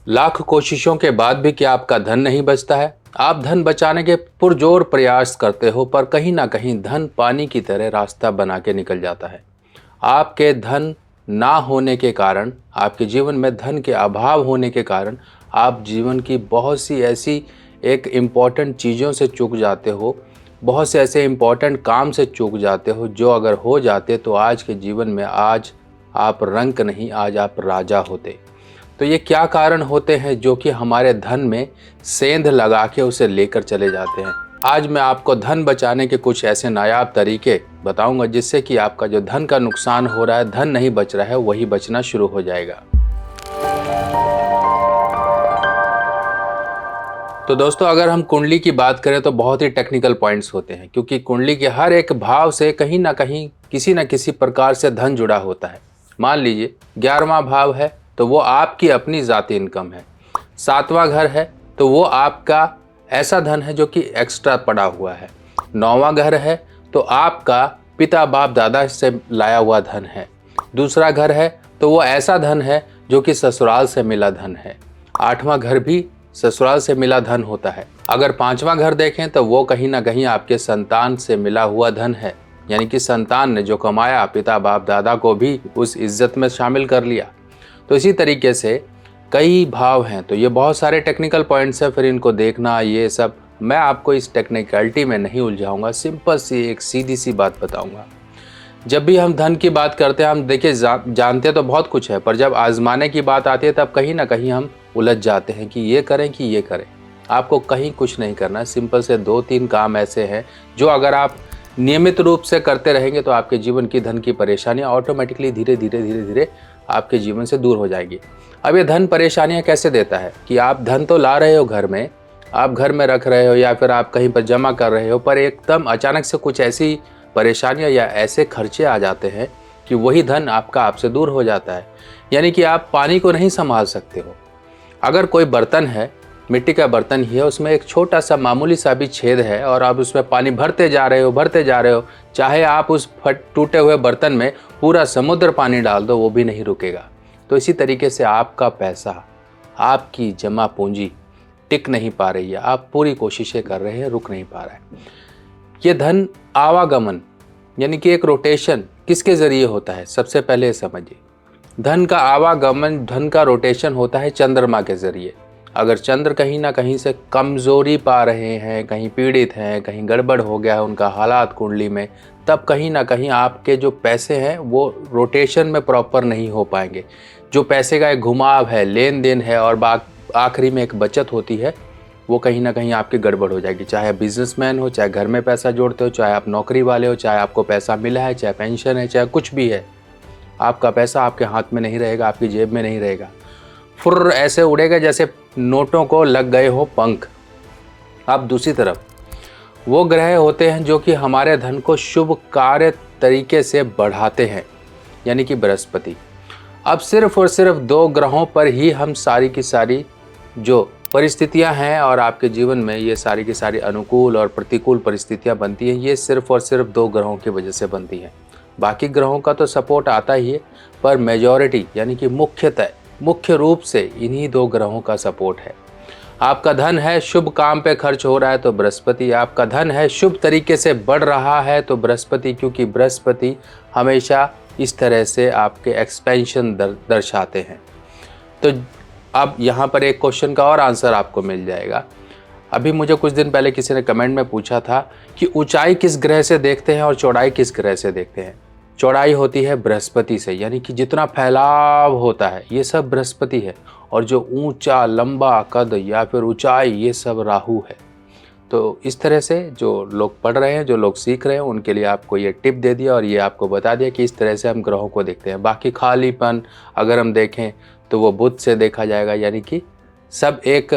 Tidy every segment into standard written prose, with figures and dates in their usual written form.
लाख कोशिशों के बाद भी क्या आपका धन नहीं बचता है? आप धन बचाने के पुरजोर प्रयास करते हो, पर कहीं ना कहीं धन पानी की तरह रास्ता बना के निकल जाता है। आपके धन ना होने के कारण, आपके जीवन में धन के अभाव होने के कारण आप जीवन की बहुत सी ऐसी एक इम्पॉर्टेंट चीज़ों से चूक जाते हो, बहुत से ऐसे इम्पॉर्टेंट काम से चूक जाते हो जो अगर हो जाते तो आज के जीवन में आज आप रंक नहीं, आज आप राजा होते। तो ये क्या कारण होते हैं जो कि हमारे धन में सेंध लगा के उसे लेकर चले जाते हैं? आज मैं आपको धन बचाने के कुछ ऐसे नायाब तरीके बताऊंगा जिससे कि आपका जो धन का नुकसान हो रहा है, धन नहीं बच रहा है, वही बचना शुरू हो जाएगा। तो दोस्तों, अगर हम कुंडली की बात करें तो बहुत ही टेक्निकल पॉइंट्स होते हैं, क्योंकि कुंडली के हर एक भाव से कहीं ना कहीं किसी न किसी प्रकार से धन जुड़ा होता है। मान लीजिए 11वां भाव है तो वो आपकी अपनी ज़ाती इनकम है। 7वां घर है तो वो आपका ऐसा धन है जो कि एक्स्ट्रा पड़ा हुआ है। 9वां घर है तो आपका पिता बाप दादा से लाया हुआ धन है। दूसरा घर है तो वो ऐसा धन है जो कि ससुराल से मिला धन है। 8वां घर भी ससुराल से मिला धन होता है। अगर 5वां घर देखें तो वो कहीं ना कहीं आपके संतान से मिला हुआ धन है, यानी कि संतान ने जो कमाया पिता बाप दादा को भी उस इज्जत में शामिल कर लिया। तो इसी तरीके से कई भाव हैं, तो ये बहुत सारे टेक्निकल पॉइंट्स हैं, फिर इनको देखना ये सब मैं आपको इस टेक्निकलिटी में नहीं उलझाऊंगा। सिंपल सी एक सीधी सी बात बताऊंगा। जब भी हम धन की बात करते हैं, हम देखिए जानते तो बहुत कुछ है, पर जब आजमाने की बात आती है तब कहीं ना कहीं हम उलझ जाते हैं कि ये करें कि ये करें। आपको कहीं कुछ नहीं करना। सिंपल से 2-3 काम ऐसे हैं जो अगर आप नियमित रूप से करते रहेंगे तो आपके जीवन की धन की परेशानियां ऑटोमेटिकली धीरे धीरे आपके जीवन से दूर हो जाएगी। अब ये धन परेशानियां कैसे देता है कि आप धन तो ला रहे हो घर में, आप घर में रख रहे हो या फिर आप कहीं पर जमा कर रहे हो, पर एकदम अचानक से कुछ ऐसी परेशानियां या ऐसे खर्चे आ जाते हैं कि वही धन आपका आपसे दूर हो जाता है। यानी कि आप पानी को नहीं संभाल सकते हो। अगर कोई बर्तन है, मिट्टी का बर्तन ही है, उसमें एक छोटा सा मामूली सा भी छेद है और आप उसमें पानी भरते जा रहे हो, चाहे आप उस टूटे हुए बर्तन में पूरा समुद्र पानी डाल दो, वो भी नहीं रुकेगा। तो इसी तरीके से आपका पैसा, आपकी जमा पूंजी टिक नहीं पा रही है। आप पूरी कोशिशें कर रहे हैं, रुक नहीं पा रहा है। ये धन आवागमन यानी कि एक रोटेशन किसके ज़रिए होता है? सबसे पहले समझिए, धन का आवागमन, धन का रोटेशन होता है चंद्रमा के ज़रिए। अगर चंद्र कहीं ना कहीं से कमज़ोरी पा रहे हैं, कहीं पीड़ित हैं, कहीं गड़बड़ हो गया है उनका हालात कुंडली में, तब कहीं ना कहीं आपके जो पैसे हैं वो रोटेशन में प्रॉपर नहीं हो पाएंगे। जो पैसे का एक घुमाव है, लेन देन है और आखिरी में एक बचत होती है, वो कहीं ना कहीं आपकी गड़बड़ हो जाएगी। चाहे बिजनेसमैन हो, चाहे घर में पैसा जोड़ते हो, चाहे आप नौकरी वाले हो, चाहे आपको पैसा मिला है, चाहे पेंशन है, चाहे कुछ भी है, आपका पैसा आपके हाथ में नहीं रहेगा, आपकी जेब में नहीं रहेगा। फुर्र ऐसे उड़ेगा जैसे नोटों को लग गए हो पंख। अब दूसरी तरफ वो ग्रह होते हैं जो कि हमारे धन को शुभ कार्य तरीके से बढ़ाते हैं, यानी कि बृहस्पति। अब सिर्फ और सिर्फ 2 ग्रहों पर ही हम सारी की सारी जो परिस्थितियां हैं और आपके जीवन में ये सारी की सारी अनुकूल और प्रतिकूल परिस्थितियां बनती हैं, ये सिर्फ और सिर्फ 2 ग्रहों की वजह से बनती हैं। बाकी ग्रहों का तो सपोर्ट आता ही है, पर मेजॉरिटी यानी कि मुख्य रूप से इन्हीं 2 ग्रहों का सपोर्ट है। आपका धन है शुभ काम पे खर्च हो रहा है तो बृहस्पति, आपका धन है शुभ तरीके से बढ़ रहा है तो बृहस्पति, क्योंकि बृहस्पति हमेशा इस तरह से आपके एक्सपेंशन दर्शाते हैं। तो अब यहाँ पर एक क्वेश्चन का और आंसर आपको मिल जाएगा। अभी मुझे कुछ दिन पहले किसी ने कमेंट में पूछा था कि ऊंचाई किस ग्रह से देखते हैं और चौड़ाई किस ग्रह से देखते हैं। चौड़ाई होती है बृहस्पति से, यानी कि जितना फैलाव होता है ये सब बृहस्पति है, और जो ऊंचा लंबा कद या फिर ऊंचाई ये सब राहु है। तो इस तरह से जो लोग पढ़ रहे हैं, जो लोग सीख रहे हैं, उनके लिए आपको ये टिप दे दिया और ये आपको बता दिया कि इस तरह से हम ग्रहों को देखते हैं। बाकी खालीपन अगर हम देखें तो वो बुध से देखा जाएगा, यानी कि सब एक,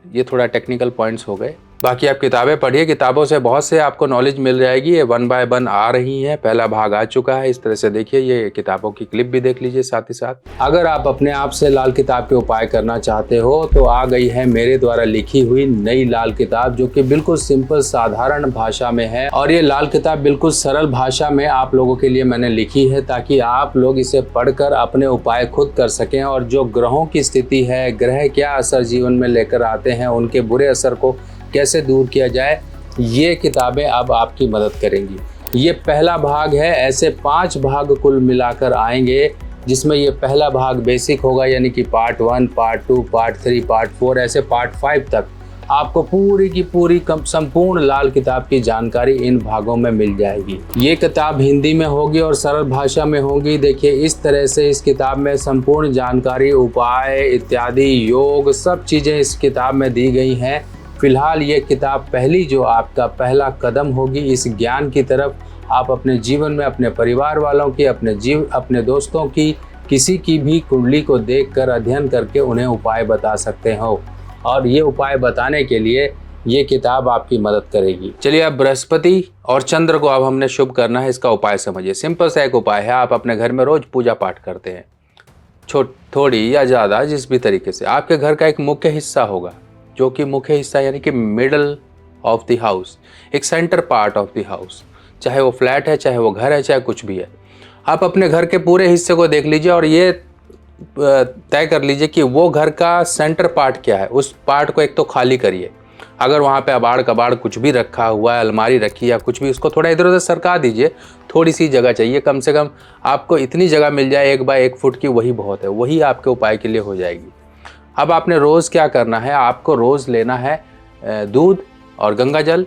ये थोड़ा टेक्निकल पॉइंट्स हो गए, बाकी आप किताबें पढ़िए, किताबों से बहुत से आपको नॉलेज मिल जाएगी। ये 1 बाय 1 आ रही हैं, पहला भाग आ चुका है। इस तरह से देखिए, ये किताबों की क्लिप भी देख लीजिए साथ ही साथ। अगर आप अपने आप से लाल किताब के उपाय करना चाहते हो तो आ गई है मेरे द्वारा लिखी हुई नई लाल किताब, जो कि बिल्कुल सिंपल साधारण भाषा में है। और ये लाल किताब बिल्कुल सरल भाषा में आप लोगों के लिए मैंने लिखी है, ताकि आप लोग इसे पढ़कर अपने उपाय खुद कर सकें। और जो ग्रहों की स्थिति है, ग्रह क्या असर जीवन में लेकर आते हैं, उनके बुरे असर को कैसे दूर किया जाए, ये किताबें अब आपकी मदद करेंगी। ये पहला भाग है, ऐसे 5 भाग कुल मिलाकर आएंगे, जिसमें ये पहला भाग बेसिक होगा, यानी कि पार्ट 1, पार्ट 2, पार्ट 3, पार्ट 4, ऐसे पार्ट 5 तक आपको पूरी की पूरी संपूर्ण लाल किताब की जानकारी इन भागों में मिल जाएगी। ये किताब हिंदी में होगी और सरल भाषा में होगी। देखिए, इस तरह से इस किताब में संपूर्ण जानकारी, उपाय इत्यादि, योग, सब चीज़ें इस किताब में दी गई हैं। फिलहाल ये किताब पहली जो आपका पहला कदम होगी इस ज्ञान की तरफ। आप अपने जीवन में अपने परिवार वालों की, अपने दोस्तों की, किसी की भी कुंडली को देखकर अध्ययन करके उन्हें उपाय बता सकते हो। और ये उपाय बताने के लिए ये किताब आपकी मदद करेगी। चलिए, अब बृहस्पति और चंद्र को अब हमने शुभ करना है, इसका उपाय समझिए। सिंपल सा एक उपाय है। आप अपने घर में रोज पूजा पाठ करते हैं, थोड़ी या ज़्यादा, जिस भी तरीके से। आपके घर का एक मुख्य हिस्सा होगा, जो कि मुख्य हिस्सा यानी कि मिडल ऑफ द हाउस, एक centre part of the house, चाहे वो फ्लैट है, चाहे वो घर है, चाहे कुछ भी है। आप अपने घर के पूरे हिस्से को देख लीजिए और ये तय कर लीजिए कि वो घर का सेंटर पार्ट क्या है। उस पार्ट को एक तो खाली करिए। अगर वहाँ पे अबाड़ कबाड़ कुछ भी रखा हुआ है, अलमारी रखी या कुछ भी, उसको थोड़ा इधर उधर सरका दीजिए। थोड़ी सी जगह चाहिए, कम से कम आपको इतनी जगह मिल जाए 1 बाय 1 फुट की, वही बहुत है, वही आपके उपाय के लिए हो जाएगी। अब आपने रोज़ क्या करना है, आपको रोज़ लेना है दूध और गंगा जल,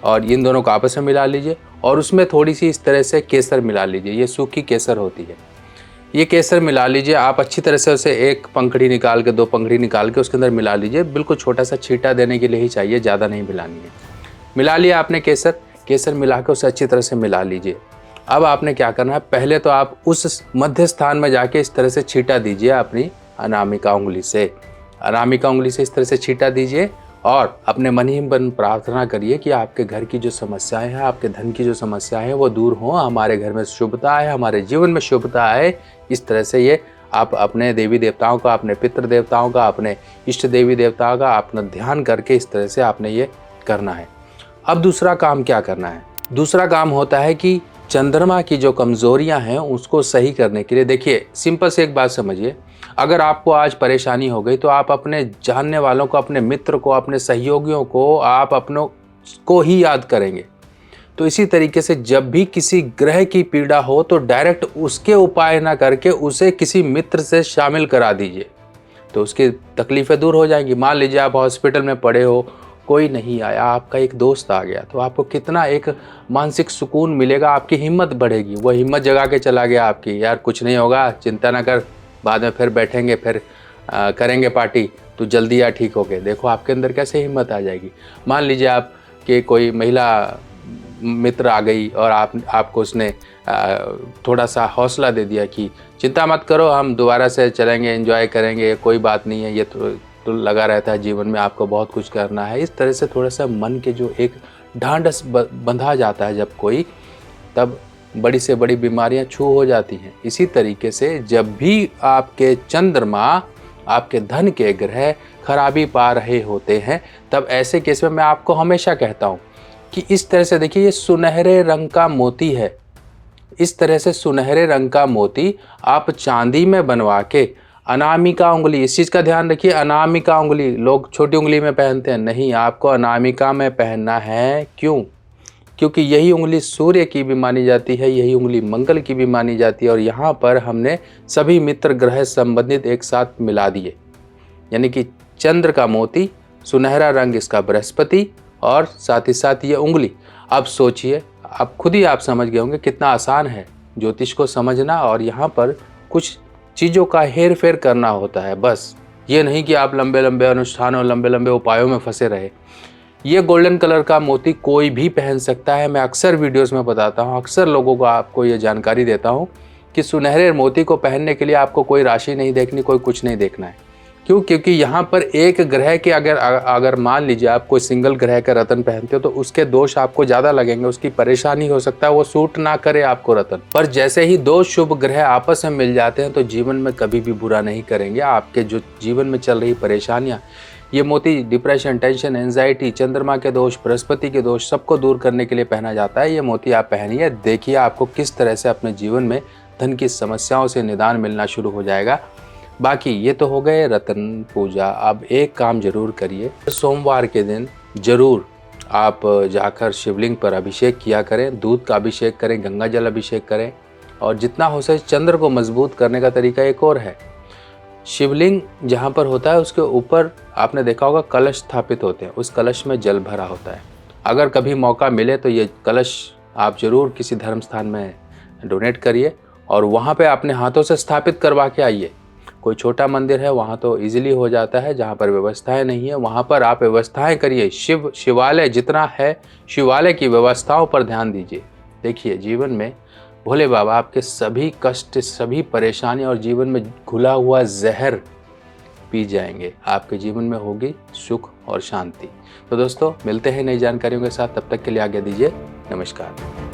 और इन दोनों को आपस में मिला लीजिए और उसमें थोड़ी सी इस तरह से केसर मिला लीजिए। ये सूखी केसर होती है, ये केसर मिला लीजिए। आप अच्छी तरह से उसे 1 पंखड़ी निकाल के, 2 पंखड़ी निकाल के उसके अंदर मिला लीजिए। बिल्कुल छोटा सा छींटा देने के लिए ही चाहिए, ज़्यादा नहीं मिलानी है। मिला लिया आपने केसर मिला के उसे अच्छी तरह से मिला लीजिए। अब आपने क्या करना है, पहले तो आप उस मध्य स्थान में जाके इस तरह से छींटा दीजिए अपनी अनामिका उंगली से। अनामिका उंगली से इस तरह से छींटा दीजिए और अपने मन ही मन प्रार्थना करिए कि आपके घर की जो समस्याएं हैं, आपके धन की जो समस्याएं हैं, वो दूर हों। हमारे घर में शुभता है, हमारे जीवन में शुभता है। इस तरह से ये आप अपने देवी देवताओं का, अपने पितृ देवताओं का, अपने इष्ट देवी देवताओं का अपना ध्यान करके इस तरह से आपने ये करना है। अब दूसरा काम क्या करना है? दूसरा काम होता है कि चंद्रमा की जो कमज़ोरियां हैं उसको सही करने के लिए, देखिए सिंपल से एक बात समझिए। अगर आपको आज परेशानी हो गई तो आप अपने जानने वालों को, अपने मित्र को, अपने सहयोगियों को, आप अपनों को ही याद करेंगे। तो इसी तरीके से जब भी किसी ग्रह की पीड़ा हो तो डायरेक्ट उसके उपाय ना करके उसे किसी मित्र से शामिल करा दीजिए, तो उसकी तकलीफ़ें दूर हो जाएंगी। मान लीजिए आप हॉस्पिटल में पड़े हो, कोई नहीं आया, आपका एक दोस्त आ गया, तो आपको कितना एक मानसिक सुकून मिलेगा, आपकी हिम्मत बढ़ेगी। वो हिम्मत जगा के चला गया आपकी, यार कुछ नहीं होगा, चिंता ना कर, बाद में फिर बैठेंगे, फिर करेंगे पार्टी, तो जल्दी या ठीक हो गए। देखो आपके अंदर कैसे हिम्मत आ जाएगी। मान लीजिए आप कि कोई महिला मित्र आ गई और आपको उसने थोड़ा सा हौसला दे दिया कि चिंता मत करो, हम दोबारा से चलेंगे, एंजॉय करेंगे, कोई बात नहीं है, ये तो लगा रहता है जीवन में, आपको बहुत कुछ करना है। इस तरह से थोड़ा सा मन के जो एक ढांढस बंधा जाता है जब कोई, तब बड़ी से बड़ी बीमारियां छू हो जाती हैं। इसी तरीके से जब भी आपके चंद्रमा, आपके धन के ग्रह खराबी पा रहे होते हैं, तब ऐसे केस में मैं आपको हमेशा कहता हूँ कि इस तरह से देखिए, ये सुनहरे रंग का मोती है। इस तरह से सुनहरे रंग का मोती आप चांदी में बनवा के अनामिका उंगली, इस चीज़ का ध्यान रखिए, अनामिका उंगली, लोग छोटी उंगली में पहनते हैं, नहीं, आपको अनामिका में पहनना है। क्यों? क्योंकि यही उंगली सूर्य की भी मानी जाती है, यही उंगली मंगल की भी मानी जाती है। और यहाँ पर हमने सभी मित्र ग्रह संबंधित एक साथ मिला दिए, यानी कि चंद्र का मोती, सुनहरा रंग इसका बृहस्पति, और साथ ही साथ ये उंगली। अब सोचिए, आप खुद ही आप समझ गए होंगे कितना आसान है ज्योतिष को समझना। और यहाँ पर कुछ चीज़ों का हेर फेर करना होता है, बस ये नहीं कि आप लंबे लंबे अनुष्ठानों, लंबे लंबे उपायों में फंसे रहे। ये गोल्डन कलर का मोती कोई भी पहन सकता है। मैं अक्सर वीडियोस में बताता हूँ, अक्सर लोगों को आपको ये जानकारी देता हूँ कि सुनहरे मोती को पहनने के लिए आपको कोई राशि नहीं देखनी, कोई कुछ नहीं देखना है। क्यों? क्योंकि यहाँ पर एक ग्रह के अगर मान लीजिए आप कोई सिंगल ग्रह का रत्न पहनते हो तो उसके दोष आपको ज़्यादा लगेंगे, उसकी परेशानी हो सकता है वो सूट ना करे आपको रत्न। पर जैसे ही दो शुभ ग्रह आपस में मिल जाते हैं तो जीवन में कभी भी बुरा नहीं करेंगे। आपके जो जीवन में चल रही परेशानियाँ, ये मोती डिप्रेशन, टेंशन, एंजाइटी, चंद्रमा के दोष, बृहस्पति के दोष, सबको दूर करने के लिए पहना जाता है। ये मोती आप पहनिए, देखिए आपको किस तरह से अपने जीवन में धन की समस्याओं से निदान मिलना शुरू हो जाएगा। बाकी ये तो हो गए रत्न पूजा। अब एक काम जरूर करिए, सोमवार के दिन जरूर आप जाकर शिवलिंग पर अभिषेक किया करें, दूध का अभिषेक करें, गंगा जल अभिषेक करें। और जितना हो सके चंद्र को मजबूत करने का तरीका एक और है, शिवलिंग जहाँ पर होता है उसके ऊपर आपने देखा होगा कलश स्थापित होते हैं, उस कलश में जल भरा होता है। अगर कभी मौका मिले तो ये कलश आप जरूर किसी धर्म स्थान में डोनेट करिए और वहाँ पे अपने हाथों से स्थापित करवा के आइए। कोई छोटा मंदिर है वहाँ तो इजीली हो जाता है, जहाँ पर व्यवस्थाएं नहीं है वहाँ पर आप व्यवस्थाएं करिए। शिवालय जितना है, शिवालय की व्यवस्थाओं पर ध्यान दीजिए। देखिए जीवन में भोले बाबा आपके सभी कष्ट, सभी परेशानी और जीवन में घुला हुआ जहर पी जाएंगे। आपके जीवन में होगी सुख और शांति। तो दोस्तों मिलते हैं नई जानकारियों के साथ, तब तक के लिए आज्ञा दीजिए। नमस्कार।